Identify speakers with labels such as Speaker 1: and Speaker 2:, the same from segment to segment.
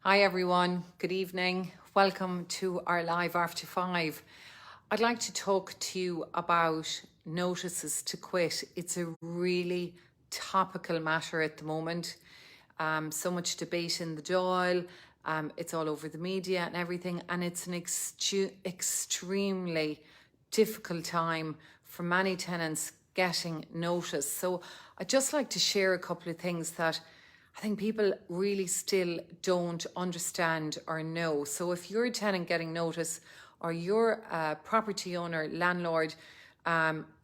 Speaker 1: Hi everyone, good evening. Welcome to our live after 5. I'd like to talk to you about notices to quit. It's a really topical matter at the moment. So much debate in the Dáil. It's all over the media and everything, and it's an extremely difficult time for many tenants getting notice. So I'd just like to share a couple of things that I think people really still don't understand or know. So if you're a tenant getting notice, or you're a property owner, landlord,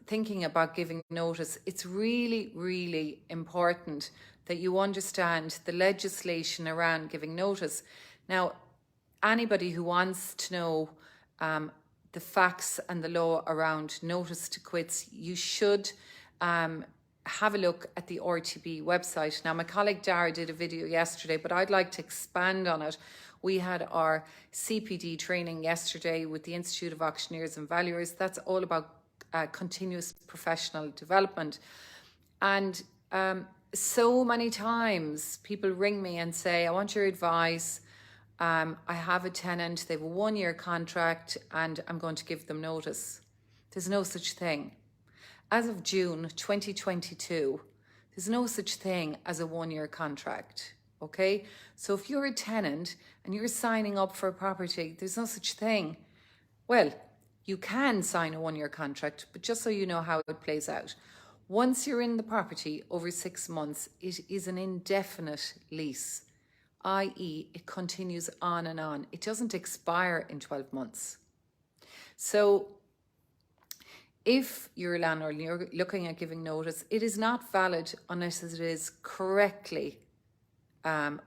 Speaker 1: thinking about giving notice, it's really, really important that you understand the legislation around giving notice. Now, anybody who wants to know the facts and the law around notice to quits, you should have a look at the RTB website. Now, my colleague Dara did a video yesterday, but I'd like to expand on it. We had our CPD training yesterday with the Institute of Auctioneers and Valuers. That's all about continuous professional development. And so many times people ring me and say, I want your advice. I have a tenant, they have a 1-year contract and I'm going to give them notice. There's no such thing. As of June 2022, there's no such thing as a 1-year contract, okay? So if you're a tenant and you're signing up for a property, there's no such thing. Well, you can sign a 1-year contract, but just so you know how it plays out. Once you're in the property over 6 months, it is an indefinite lease, i.e. it continues on and on. It doesn't expire in 12 months. So if you're a landlord and you're looking at giving notice, it is not valid unless it is correctly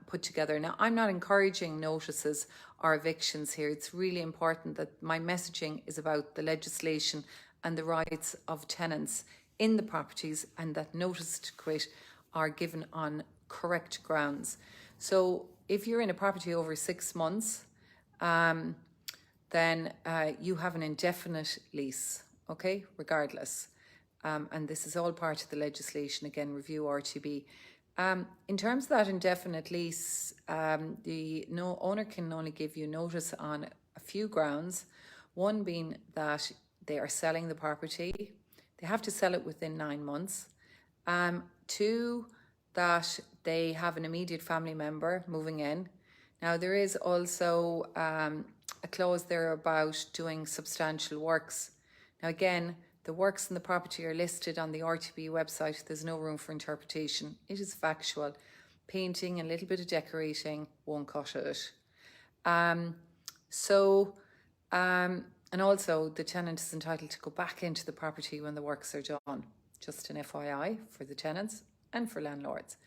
Speaker 1: put together. Now, I'm not encouraging notices or evictions here. It's really important that my messaging is about the legislation and the rights of tenants in the properties, and that notice to quit are given on correct grounds. So if you're in a property over 6 months, then you have an indefinite lease. Okay, regardless. And this is all part of the legislation, again, review RTB. In terms of that indefinite lease, the owner can only give you notice on a few grounds. One being that they are selling the property. They have to sell it within 9 months. 2, that they have an immediate family member moving in. Now, there is also a clause there about doing substantial works. Now again, the works in the property are listed on the RTB website. There's no room for interpretation. It is factual. Painting and a little bit of decorating won't cut it. And also the tenant is entitled to go back into the property when the works are done. Just an FYI for the tenants and for landlords.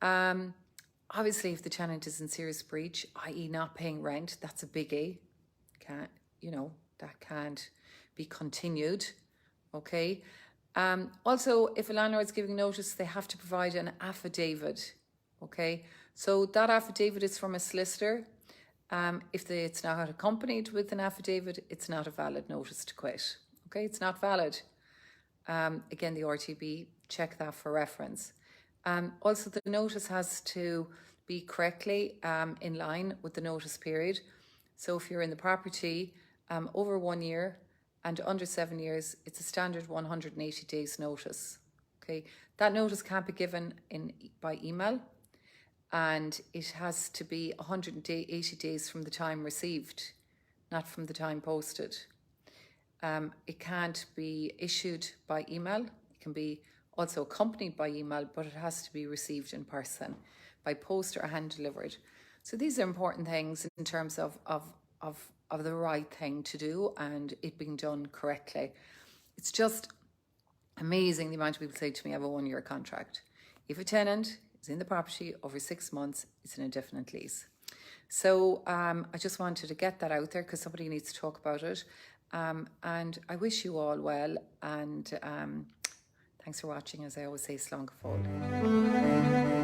Speaker 1: Obviously, if the tenant is in serious breach, i.e. not paying rent, that's a biggie. That can't be continued, okay? Also, if a landlord's giving notice, they have to provide an affidavit, okay? So that affidavit is from a solicitor. If it's not accompanied with an affidavit, it's not a valid notice to quit, okay? It's not valid. Again, the RTB, check that for reference. Also, the notice has to be correctly in line with the notice period. So if you're in the property over 1 year, and under 7 years, it's a standard 180 days notice, okay? That notice can't be given by email, and it has to be 180 days from the time received, not from the time posted. It can't be issued by email. It can be also accompanied by email, but it has to be received in person, by post or hand delivered. So these are important things in terms of the right thing to do and it being done correctly. It's just amazing the amount of people say to me, I have a 1-year contract. If a tenant is in the property over 6 months, it's an indefinite lease. So I just wanted to get that out there because somebody needs to talk about it. And I wish you all well, and thanks for watching. As I always say, slán go fóill.